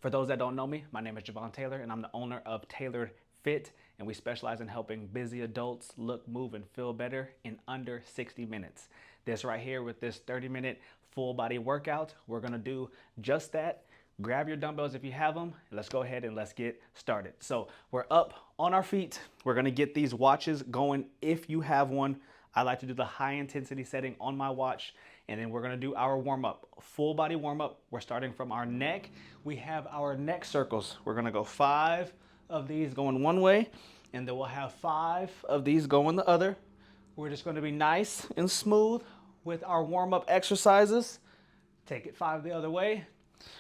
For those that don't know me, my name is Javon Taylor, and I'm the owner of Tailored Fit, and we specialize in helping busy adults look, move, and feel better in under 60 minutes. This right here with this 30-minute full body workout, we're gonna do just that. Grab your dumbbells if you have them. Let's go ahead and let's get started. So we're up on our feet. We're gonna get these watches going if you have one. I like to do the high intensity setting on my watch, and then we're gonna do our warm up, full body warm up. We're starting from our neck. We have our neck circles. We're gonna go 5 of these going one way, and then we'll have 5 of these going the other. We're just gonna be nice and smooth with our warm up exercises. Take it 5 the other way,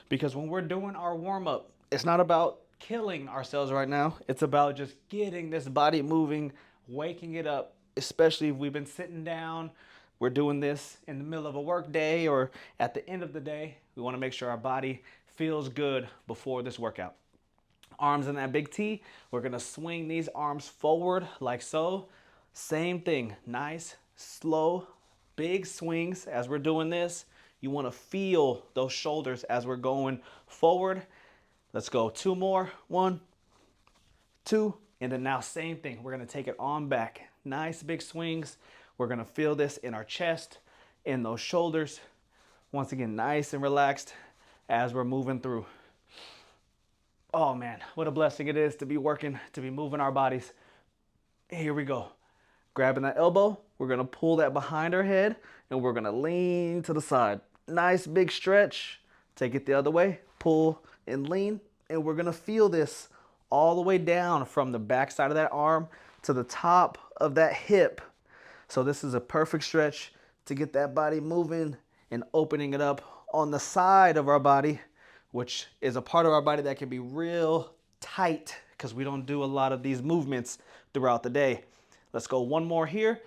because when we're doing our warm up, it's not about killing ourselves right now. It's about just getting this body moving, waking it up, especially if we've been sitting down. We're doing this in the middle of a work day or at the end of the day. We want to make sure our body feels good before this workout. Arms in that big T. We're going to swing these arms forward like so. Same thing. Nice, slow, big swings as we're doing this. You want to feel those shoulders as we're going forward. Let's go 2 more. 1, 2, and then now same thing. We're going to take it on back. Nice big swings. We're gonna feel this in our chest, in those shoulders. Once again, nice and relaxed as we're moving through. Oh man, what a blessing it is to be working, to be moving our bodies. Here we go. Grabbing that elbow, we're gonna pull that behind our head and we're gonna lean to the side. Nice big stretch. Take it the other way, pull and lean, and we're gonna feel this all the way down from the back side of that arm to the top of that hip. So this is a perfect stretch to get that body moving and opening it up on the side of our body, which is a part of our body that can be real tight because we don't do a lot of these movements throughout the day. Let's go 1 more here.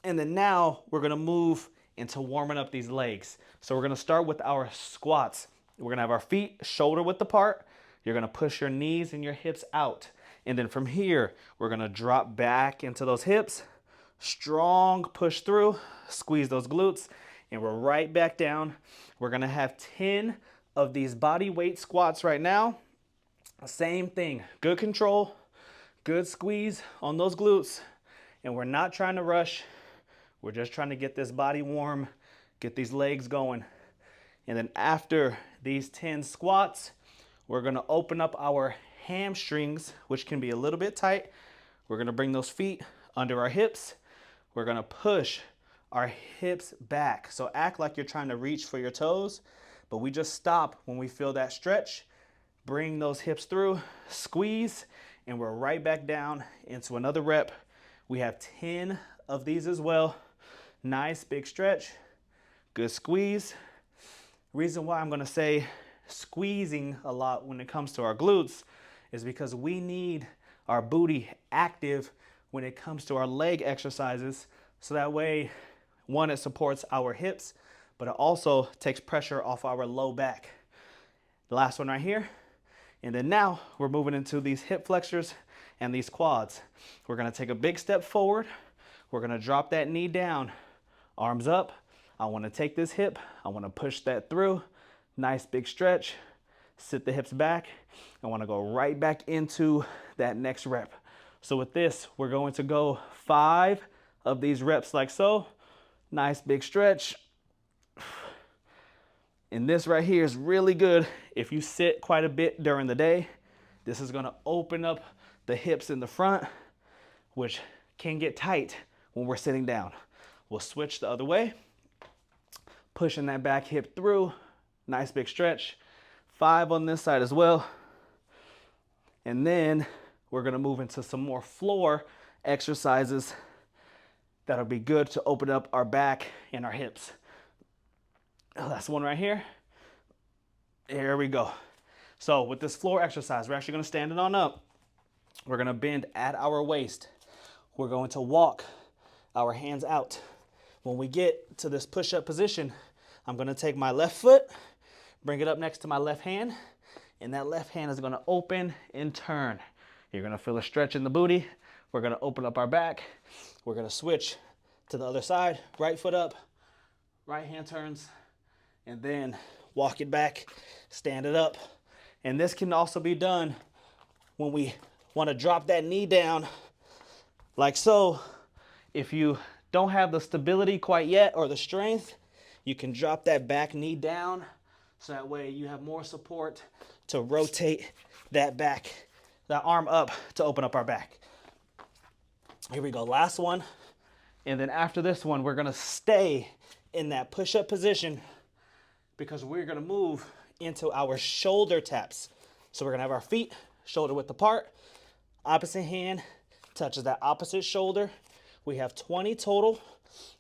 And then now we're gonna move into warming up these legs. So we're gonna start with our squats. We're gonna have our feet shoulder width apart. You're gonna push your knees and your hips out. And then from here, we're gonna drop back into those hips. Strong push through, squeeze those glutes, and we're right back down. We're gonna have 10 of these body weight squats right now. Same thing, good control, good squeeze on those glutes, and we're not trying to rush. We're just trying to get this body warm, get these legs going. And then after these 10 squats, we're gonna open up our hamstrings, which can be a little bit tight. We're gonna bring those feet under our hips. We're gonna push our hips back. So act like you're trying to reach for your toes, but we just stop when we feel that stretch. Bring those hips through, squeeze, and we're right back down into another rep. We have 10 of these as well. Nice big stretch, good squeeze. Reason why I'm gonna say squeezing a lot when it comes to our glutes is because we need our booty active when it comes to our leg exercises. So that way, 1, it supports our hips, but it also takes pressure off our low back. The last one right here. And then now we're moving into these hip flexors and these quads. We're gonna take a big step forward. We're gonna drop that knee down, arms up. I wanna take this hip, I wanna push that through. Nice big stretch, sit the hips back. I wanna go right back into that next rep. So with this, we're going to go 5 of these reps like so. Nice big stretch. And this right here is really good if you sit quite a bit during the day. This is gonna open up the hips in the front, which can get tight when we're sitting down. We'll switch the other way. Pushing that back hip through. Nice big stretch. 5 on this side as well. And then we're gonna move into some more floor exercises that'll be good to open up our back and our hips. Last one right here. Here we go. So with this floor exercise, we're actually gonna stand it on up. We're gonna bend at our waist. We're going to walk our hands out. When we get to this push-up position, I'm gonna take my left foot, bring it up next to my left hand, and that left hand is gonna open and turn. You're gonna feel a stretch in the booty. We're gonna open up our back. We're gonna switch to the other side. Right foot up, right hand turns, and then walk it back, stand it up, And this can also be done when we want to drop that knee down like so. If you don't have the stability quite yet or the strength, you can drop that back knee down so that way you have more support to rotate that arm up to open up our back. Here we go, last one. And then after this one, we're gonna stay in that push-up position because we're gonna move into our shoulder taps. So we're gonna have our feet shoulder width apart, opposite hand touches that opposite shoulder. We have 20 total.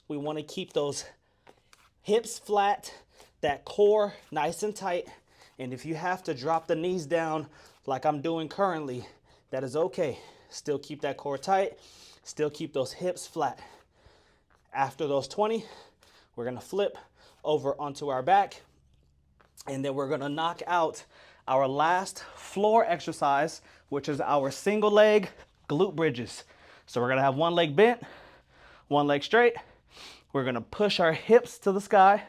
We wanna keep those hips flat, that core nice and tight. And if you have to drop the knees down like I'm doing currently, that is okay. Still keep that core tight, still keep those hips flat. After those 20, we're gonna flip over onto our back, and then we're gonna knock out our last floor exercise, which is our single leg glute bridges. So we're gonna have one leg bent, one leg straight. We're gonna push our hips to the sky,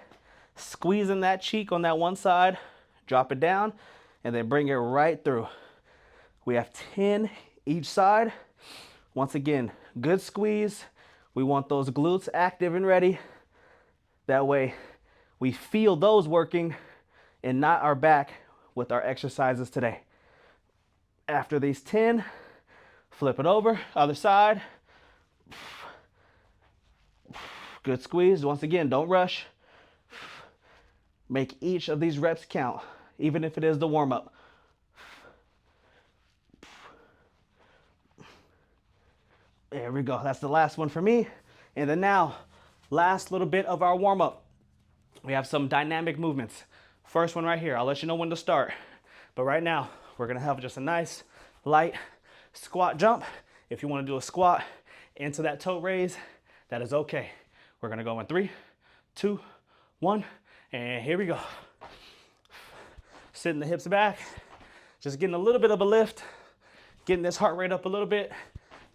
squeezing that cheek on that one side, drop it down, and then bring it right through. We have 10 each side. Once again, good squeeze. We want those glutes active and ready. That way we feel those working and not our back with our exercises today. After these 10, flip it over, other side. Good squeeze. Once again, don't rush. Make each of these reps count, even if it is the warm-up. There we go. That's the last one for me. And then now, last little bit of our warm-up. We have some dynamic movements. First one right here. I'll let you know when to start. But right now, we're going to have just a nice, light squat jump. If you want to do a squat into that toe raise, that is okay. We're going to go in 3, 2, 1, and here we go. Sitting the hips back, just getting a little bit of a lift, getting this heart rate up a little bit.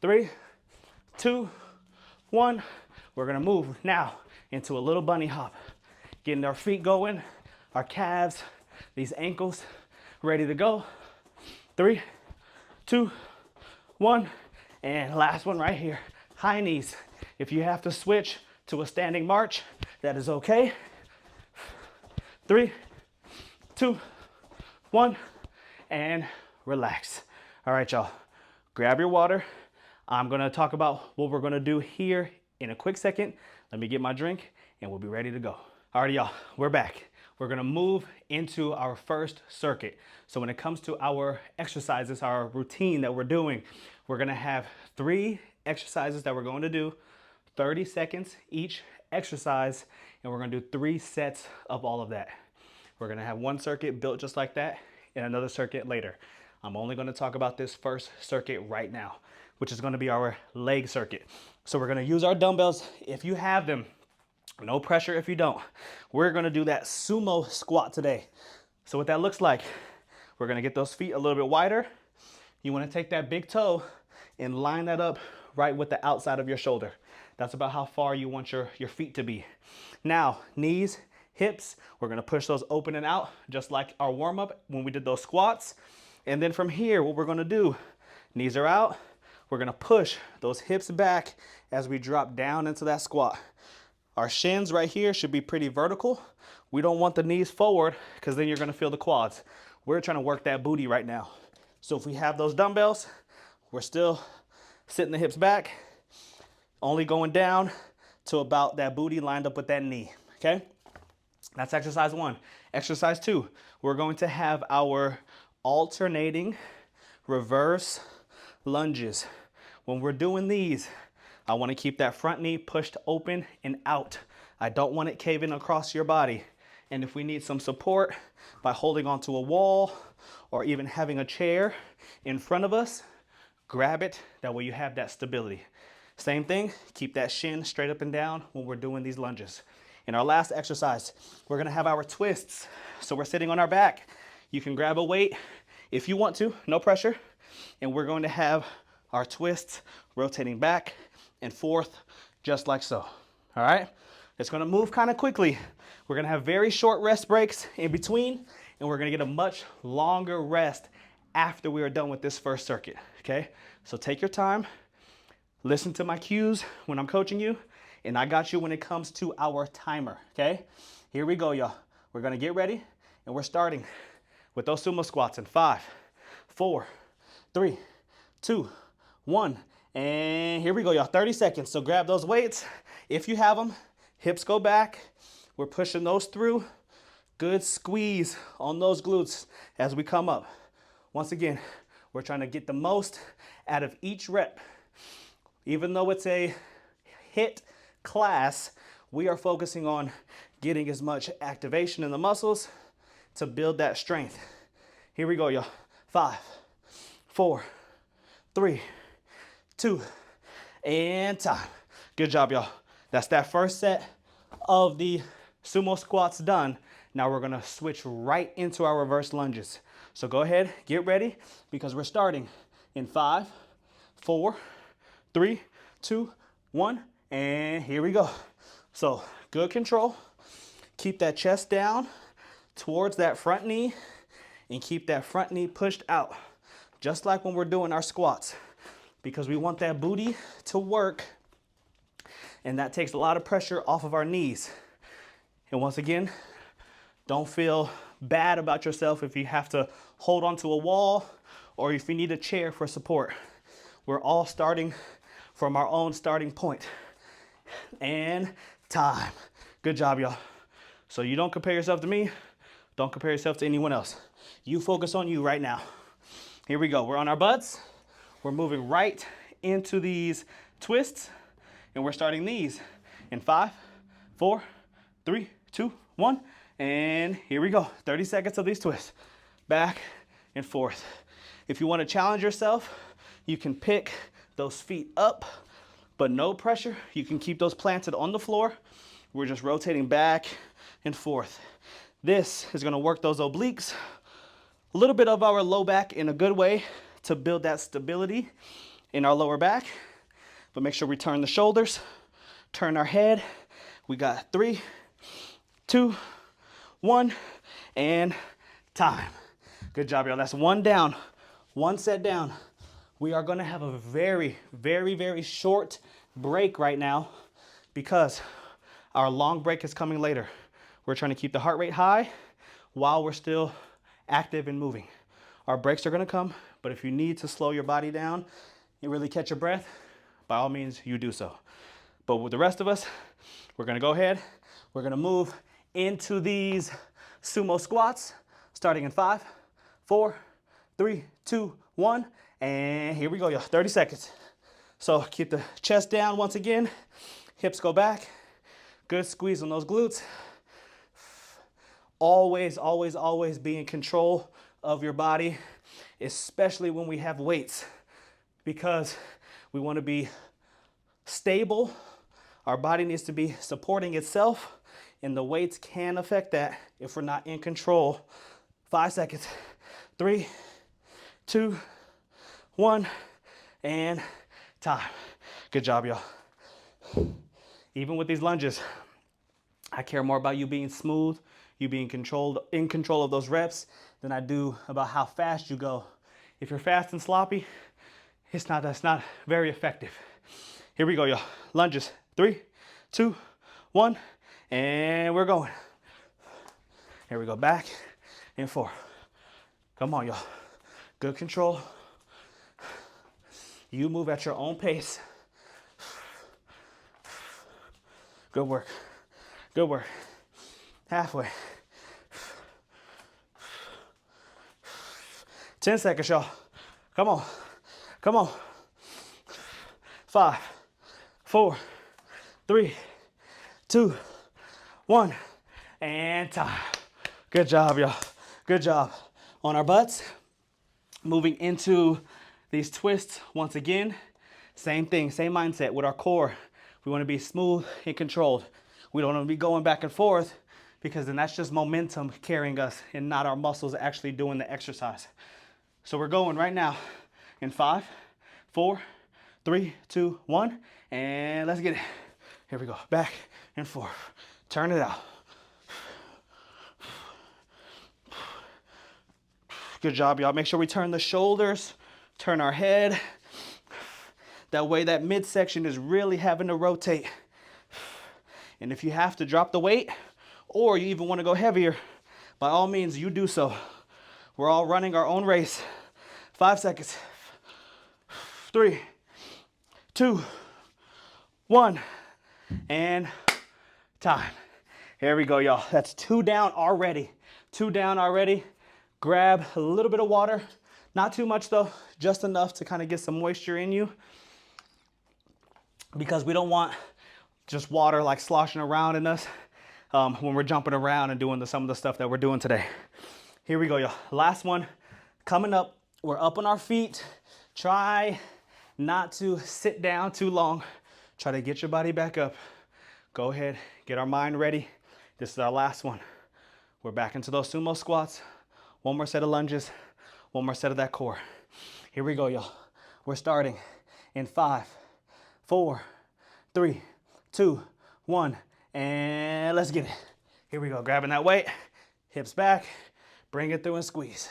3, 2, 1. We're gonna move now into a little bunny hop. Getting our feet going, our calves, these ankles ready to go. 3, 2, 1. And last one right here, high knees. If you have to switch to a standing march, that is okay. 3, 2, 1, and relax. All right, y'all, grab your water. I'm gonna talk about what we're gonna do here in a quick second. Let me get my drink and we'll be ready to go. All right, y'all, we're back. We're gonna move into our first circuit. So when it comes to our exercises, our routine that we're doing, we're gonna have 3 exercises that we're going to do, 30 seconds each exercise, and we're gonna do 3 sets of all of that. We're gonna have one circuit built just like that and another circuit later. I'm only gonna talk about this first circuit right now, which is gonna be our leg circuit. So we're gonna use our dumbbells if you have them. No pressure if you don't. We're gonna do that sumo squat today. So what that looks like, we're gonna get those feet a little bit wider. You wanna take that big toe and line that up right with the outside of your shoulder. That's about how far you want your feet to be. Now, knees, hips, we're gonna push those open and out, just like our warm-up when we did those squats. And then from here, what we're gonna do, knees are out, we're gonna push those hips back as we drop down into that squat. Our shins right here should be pretty vertical. We don't want the knees forward because then you're gonna feel the quads. We're trying to work that booty right now. So if we have those dumbbells, we're still sitting the hips back, only going down to about that booty lined up with that knee, okay? That's exercise 1. Exercise 2, we're going to have our alternating reverse lunges. When we're doing these, I want to keep that front knee pushed open and out. I don't want it caving across your body. And if we need some support by holding onto a wall or even having a chair in front of us, grab it. That way you have that stability. Same thing, keep that shin straight up and down when we're doing these lunges. In our last exercise, we're gonna have our twists. So we're sitting on our back. You can grab a weight if you want to, no pressure. And we're going to have our twists rotating back and forth, just like so. All right? It's gonna move kind of quickly. We're gonna have very short rest breaks in between, and we're gonna get a much longer rest after we are done with this first circuit, okay? So take your time, listen to my cues when I'm coaching you, and I got you when it comes to our timer, okay? Here we go, y'all. We're gonna get ready, and we're starting with those sumo squats in 5, 4, 3, 2, 1, and here we go, y'all. 30 seconds. So grab those weights if you have them. Hips go back. We're pushing those through. Good squeeze on those glutes as we come up. Once again, we're trying to get the most out of each rep. Even though it's a HIIT class, we are focusing on getting as much activation in the muscles to build that strength. Here we go, y'all. 5, 4, 3, 2, and time. Good job, y'all. That's that first set of the sumo squats done. Now we're gonna switch right into our reverse lunges. So go ahead, get ready, because we're starting in 5, 4, 3, 2, 1, and here we go. So good control. Keep that chest down towards that front knee and keep that front knee pushed out, just like when we're doing our squats, because we want that booty to work, and that takes a lot of pressure off of our knees. And once again, don't feel bad about yourself if you have to hold onto a wall or if you need a chair for support. We're all starting from our own starting point. And time. Good job, y'all. So you don't compare yourself to me. Don't compare yourself to anyone else. You focus on you right now. Here we go. We're on our butts. We're moving right into these twists, and we're starting these in 5, 4, 3, 2, 1, and here we go. 30 seconds of these twists, back and forth. If you want to challenge yourself, you can pick those feet up, but no pressure. You can keep those planted on the floor. We're just rotating back and forth. This is going to work those obliques, a little bit of our low back in a good way to build that stability in our lower back. But make sure we turn the shoulders, turn our head. We got 3, 2, 1, and time. Good job, y'all. That's one down, one set down. We are gonna have a very, very, very short break right now because our long break is coming later. We're trying to keep the heart rate high while we're still active and moving. Our breaks are gonna come, but if you need to slow your body down and really catch your breath, by all means, you do so. But with the rest of us, we're gonna go ahead. We're gonna move into these sumo squats, starting in 5, 4, 3, 2, 1, and here we go, y'all. 30 seconds. So keep the chest down once again. Hips go back. Good squeeze on those glutes. Always, always, always be in control of your body, especially when we have weights, because we want to be stable. Our body needs to be supporting itself, and the weights can affect that if we're not in control. 5 seconds. 3, 2, 1, and time. Good job, y'all. Even with these lunges, I care more about you being smooth, you being in control of those reps, than I do about how fast you go. If you're fast and sloppy, that's not very effective. Here we go, y'all. Lunges. 3, 2, 1, and we're going. Here we go. Back and forth. Come on, y'all. Good control. You move at your own pace. Good work. Good work. Halfway. 10 seconds, y'all. Come on. Come on. 5, 4, 3, 2, 1, and time. Good job, y'all. Good job. On our butts, moving into these twists once again. Same thing, same mindset with our core. We want to be smooth and controlled. We don't want to be going back and forth, because then that's just momentum carrying us and not our muscles actually doing the exercise. So we're going right now in 5, 4, 3, 2, 1, and let's get it. Here we go. Back and forth. Turn it out. Good job, y'all. Make sure we turn the shoulders, turn our head. That way that midsection is really having to rotate. And if you have to drop the weight, or you even want to go heavier, by all means, you do so. We're all running our own race. 5 seconds. 3, 2, 1, and time. Here we go, y'all. That's 2 down already. 2 down already. Grab a little bit of water. Not too much though, just enough to kind of get some moisture in you, because we don't want just water like sloshing around in us when we're jumping around and doing some of the stuff that we're doing today. Here we go, y'all. Last one coming up. We're up on our feet. Try not to sit down too long. Try to get your body back up. Go ahead, get our mind ready. This is our last one. We're back into those sumo squats. One more set of lunges. One more set of that core. Here we go, y'all. We're starting in 5, 4, 3, 2, 1, and let's get it. Here we go. Grabbing that weight, hips back, bring it through and squeeze.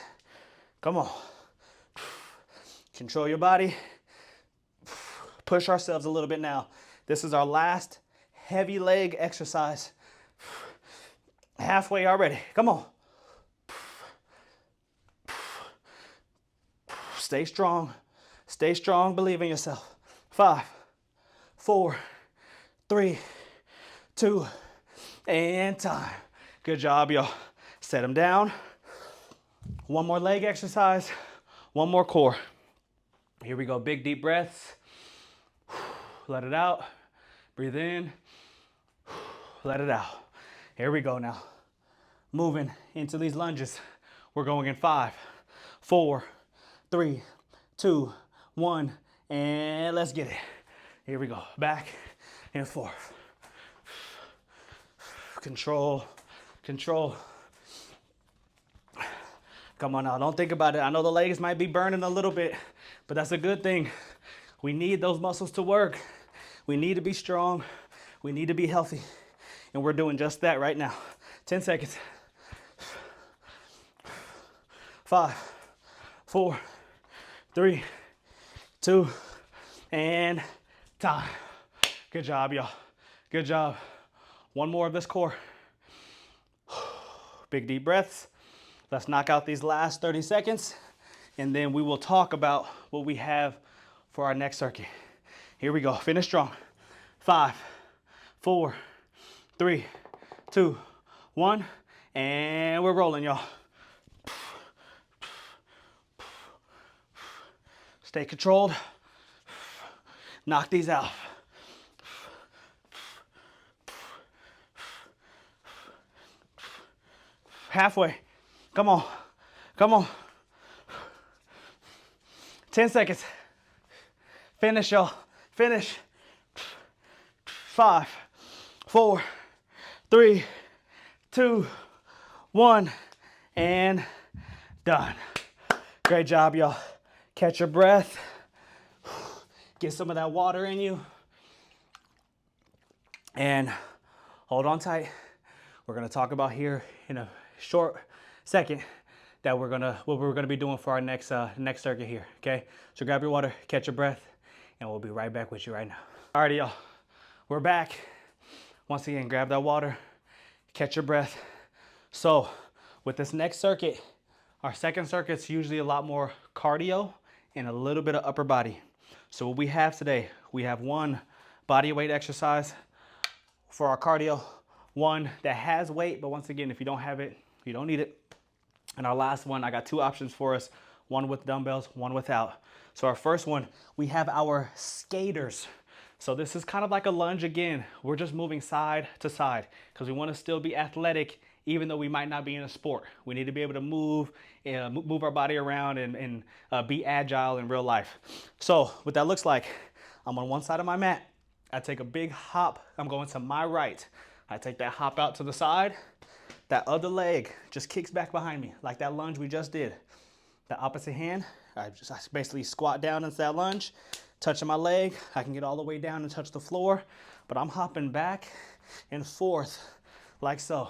Come on. Control your body. Push ourselves a little bit now. This is our last heavy leg exercise. Halfway already. Come on. Stay strong. Stay strong. Believe in yourself. 5, 4, 3, 2, and time. Good job, y'all. Set them down. One more leg exercise. One more core. Here we go. Big deep breaths. Let it out. Breathe in. Let it out. Here we go now. Moving into these lunges. We're going in 5, 4, 3, 2, 1, and let's get it. Here we go. Back and forth. Control, control. Come on now, don't think about it. I know the legs might be burning a little bit, but that's a good thing. We need those muscles to work. We need to be strong. We need to be healthy. And we're doing just that right now. 10 seconds. 5, 4, 3, 2, and time. Good job, y'all. Good job. One more of this core. Big deep breaths. Let's knock out these last 30 seconds, and then we will talk about what we have for our next circuit. Here we go. Finish strong. 5, 4, 3, 2, 1, and we're rolling, y'all. Stay controlled. Knock these out. Halfway. Come on. Come on. 10 seconds. Finish, y'all. Finish. 5, 4, 3, 2, 1, and done. Great job, y'all. Catch your breath. Get some of that water in you. And hold on tight. We're gonna talk about here in a short second that what we're gonna be doing for our next circuit here, okay? So grab your water, catch your breath, and we'll be right back with you right now. Alrighty, y'all, we're back. Once again, grab that water, catch your breath. So with this next circuit, our second circuit's usually a lot more cardio and a little bit of upper body. So what we have today, we have one body weight exercise for our cardio, one that has weight, but once again, if you don't have it, you don't need it. And our last one, I got 2 options for us, one with dumbbells, one without. So our first one, we have our skaters. So this is kind of like a lunge again. We're just moving side to side because we want to still be athletic even though we might not be in a sport. We need to be able to move our body around and be agile in real life. So what that looks like, I'm on one side of my mat. I take a big hop. I'm going to my right. I take that hop out to the side. That other leg just kicks back behind me, like that lunge we just did. The opposite hand, I basically squat down into that lunge, touching my leg. I can get all the way down and touch the floor, but I'm hopping back and forth like so.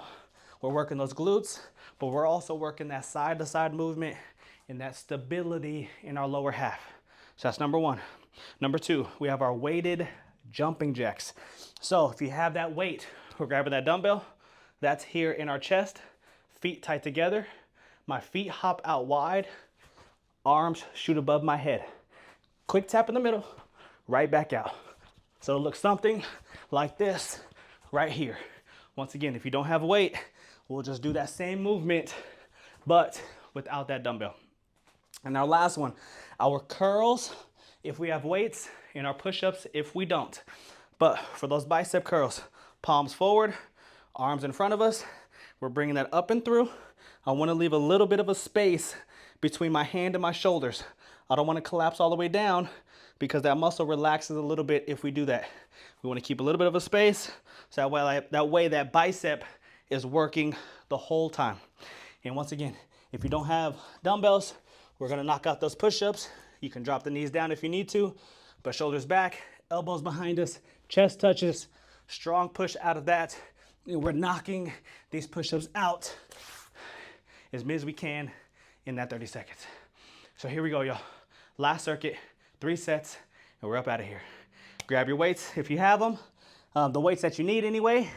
We're working those glutes, but we're also working that side-to-side movement and that stability in our lower half. So that's number one. Number two, we have our weighted jumping jacks. So if you have that weight, we're grabbing that dumbbell, that's here in our chest, feet tight together. My feet hop out wide, arms shoot above my head. Quick tap in the middle, right back out. So it'll look something like this right here. Once again, if you don't have weight, we'll just do that same movement, but without that dumbbell. And our last one, our curls, if we have weights, and our push-ups if we don't. But for those bicep curls, palms forward, arms in front of us, we're bringing that up and through. I want to leave a little bit of a space between my hand and my shoulders. I don't want to collapse all the way down because that muscle relaxes a little bit if we do that. We want to keep a little bit of a space so that way that bicep is working the whole time. And once again, if you don't have dumbbells, we're going to knock out those push-ups. You can drop the knees down if you need to, but shoulders back, elbows behind us, chest touches, strong push out of that. And we're knocking these push-ups out as many as we can in that 30 seconds. So here we go, y'all. Last circuit, 3 sets, and we're up out of here. Grab your weights if you have them, the weights that you need anyway,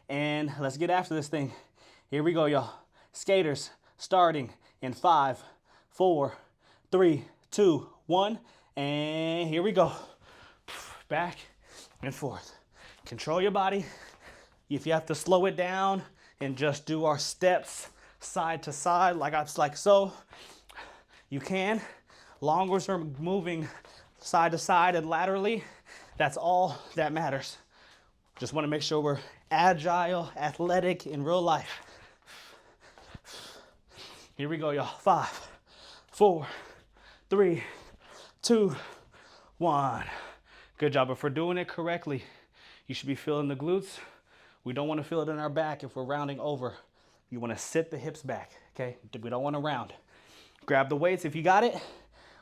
and let's get after this thing. Here we go, y'all. Skaters starting in 5, 4, 3, 2, 1, and here we go. Back and forth. Control your body. If you have to slow it down and just do our steps side to side like so, you can. Long as we're moving side to side and laterally, that's all that matters. Just want to make sure we're agile, athletic in real life. Here we go, y'all. 5, 4, 3, 2, 1. Good job. If we're doing it correctly, you should be feeling the glutes. We don't want to feel it in our back if we're rounding over. You want to sit the hips back, okay? We don't want to round. Grab the weights if you got it.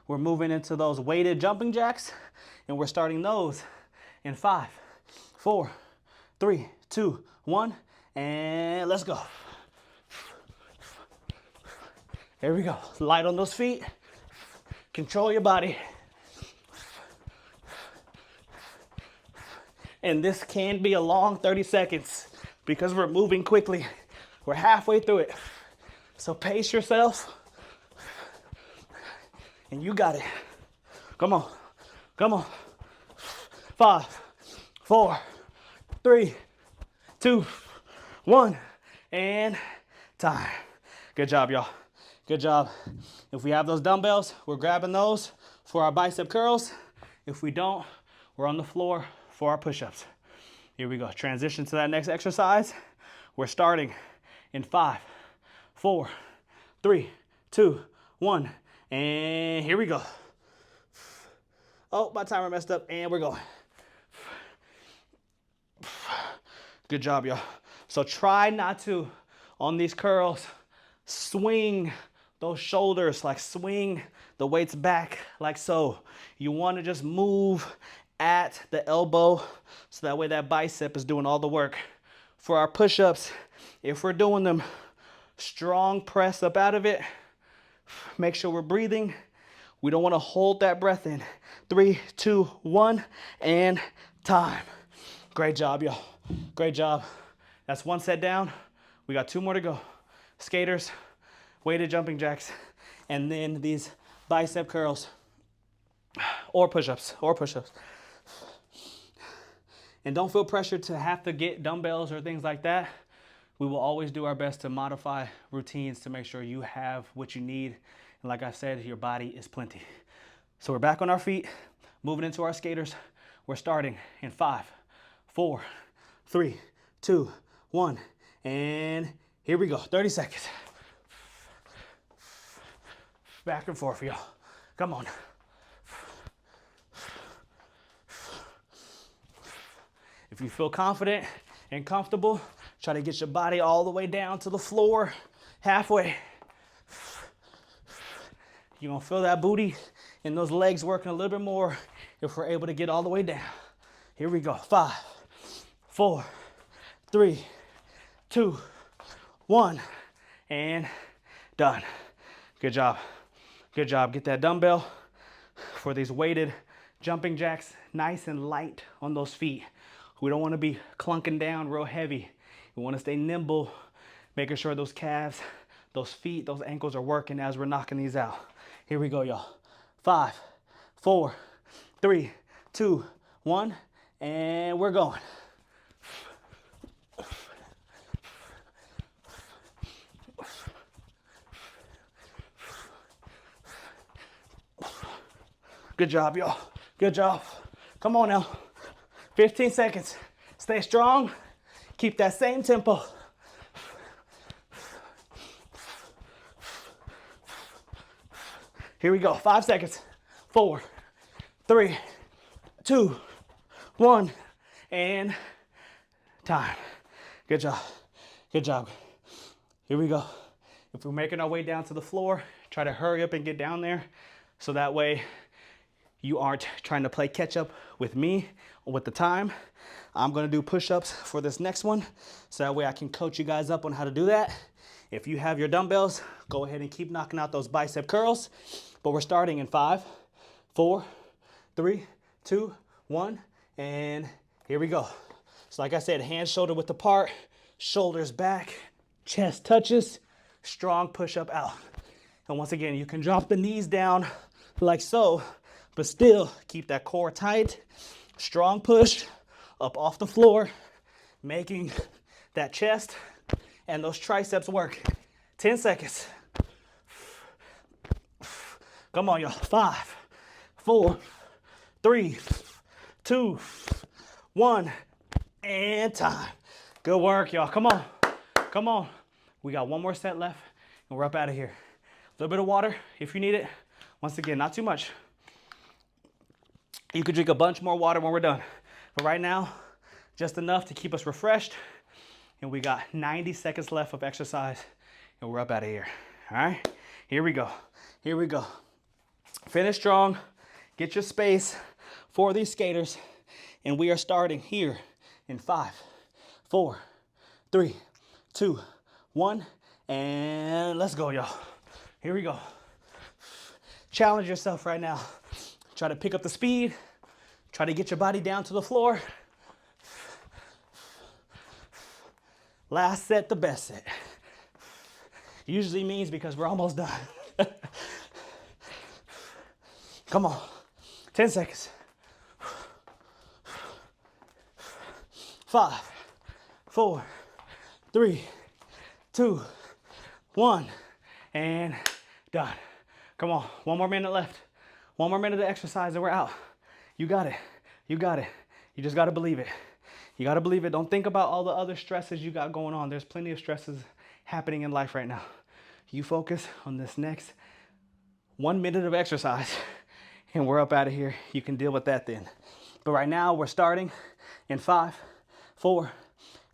We're moving into those weighted jumping jacks, and we're starting those in 5, 4, 3, 2, 1, and let's go. There we go. Light on those feet. Control your body. And this can be a long 30 seconds because we're moving quickly. We're halfway through it. So pace yourself. And you got it. Come on. Come on. 5, 4, 3, 2, 1, and time. Good job, y'all. Good job. If we have those dumbbells, we're grabbing those for our bicep curls. If we don't, we're on the floor for our push-ups. Here we go. Transition to that next exercise. We're starting in 5, 4, 3, 2, 1, and here we go. Oh, my timer messed up, and we're going. Good job, y'all. So try not to, on these curls, swing those shoulders, like swing the weights back like so. You want to just move at the elbow so that way that bicep is doing all the work. For our push-ups, if we're doing them, strong press up out of it. Make sure we're breathing. We don't want to hold that breath in. 3, 2, 1, and time. Great job, y'all. Great job. That's 1 set down. We got 2 more to go. Skaters, weighted jumping jacks, and then these bicep curls or push-ups. And don't feel pressured to have to get dumbbells or things like that. We will always do our best to modify routines to make sure you have what you need. And like I said, your body is plenty. So we're back on our feet, moving into our skaters. We're starting in 5, 4, 3, 2, 1, and here we go. 30 seconds. Back and forth, y'all. Come on. If you feel confident and comfortable, try to get your body all the way down to the floor, halfway. You're gonna feel that booty and those legs working a little bit more if we're able to get all the way down. Here we go. 5, 4, 3, 2, 1, and done. Good job. Good job. Get that dumbbell for these weighted jumping jacks, nice and light on those feet. We don't want to be clunking down real heavy. We want to stay nimble, making sure those calves, those feet, those ankles are working as we're knocking these out. Here we go, y'all. 5, 4, 3, 2, 1, and we're going. Good job, y'all. Good job. Come on now. 15 seconds. Stay strong. Keep that same tempo. Here we go. 5 seconds. 4, 3, 2, 1, and time. Good job. Good job. Here we go. If we're making our way down to the floor, try to hurry up and get down there so that way you aren't trying to play catch up with me or with the time. I'm gonna do push-ups for this next one so that way I can coach you guys up on how to do that. If you have your dumbbells, go ahead and keep knocking out those bicep curls. But we're starting in 5, 4, 3, 2, 1, and here we go. So like I said, hands shoulder width apart, shoulders back, chest touches, strong push-up out. And once again, you can drop the knees down like so, but still keep that core tight. Strong push up off the floor, making that chest and those triceps work. 10 seconds. Come on, y'all. 5, 4, 3, 2, 1, and time. Good work, y'all. Come on. Come on. We got one more set left, and we're up out of here. A little bit of water if you need it. Once again, not too much. You could drink a bunch more water when we're done. But right now, just enough to keep us refreshed. And we got 90 seconds left of exercise, and we're up out of here. All right? Here we go. Here we go. Finish strong. Get your space for these skaters. And we are starting here in 5, 4, 3, 2, 1. And let's go, y'all. Here we go. Challenge yourself right now. Try to pick up the speed. Try to get your body down to the floor. Last set, the best set. Usually means because we're almost done. Come on. 10 seconds. 5, 4, 3, 2, 1, and done. Come on. One more minute left. One more minute of exercise and we're out. You got it. You got it. You just got to believe it. You got to believe it. Don't think about all the other stresses you got going on. There's plenty of stresses happening in life right now. You focus on this next 1 minute of exercise and we're up out of here. You can deal with that then. But right now we're starting in 5, 4,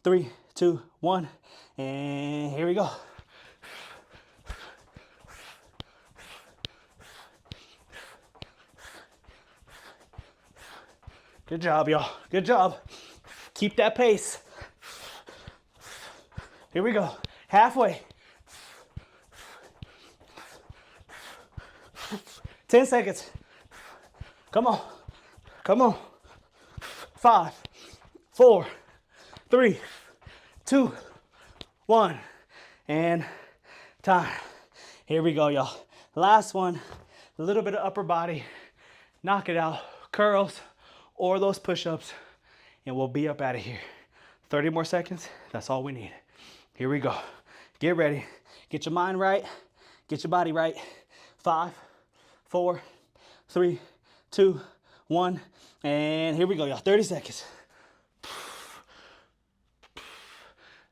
3, 2, 1, and here we go. Good job, y'all. Good job. Keep that pace. Here we go. Halfway. 10 seconds. Come on. Come on. 5, 4, 3, 2, 1, and time. Here we go, y'all. Last one. A little bit of upper body. Knock it out. Curls or those push-ups, and we'll be up out of here. 30 more seconds, that's all we need. Here we go. Get ready. Get your mind right. Get your body right. 5, 4, 3, 2, 1, and here we go, y'all. 30 seconds.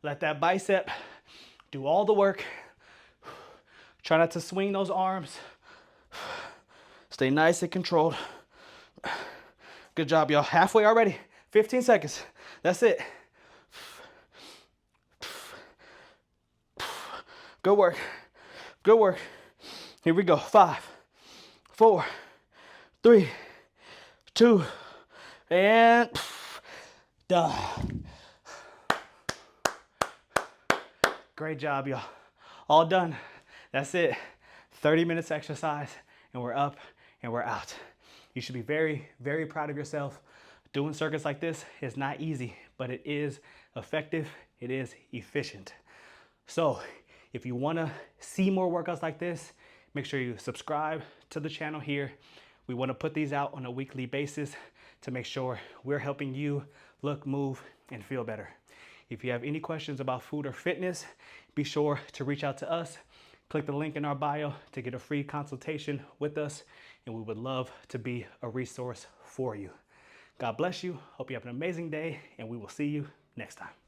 Let that bicep do all the work. Try not to swing those arms. Stay nice and controlled. Good job, y'all. Halfway already. 15 seconds. That's it. Good work. Good work. Here we go. 5, 4, 3, 2, and done. Great job, y'all. All done. That's it. 30 minutes exercise. and we're up and we're out. You should be very, very proud of yourself. Doing circuits like this is not easy, but it is effective, it is efficient. So if you wanna see more workouts like this, make sure you subscribe to the channel here. We wanna put these out on a weekly basis to make sure we're helping you look, move, and feel better. If you have any questions about food or fitness, be sure to reach out to us. Click the link in our bio to get a free consultation with us, and we would love to be a resource for you. God bless you. Hope you have an amazing day, and we will see you next time.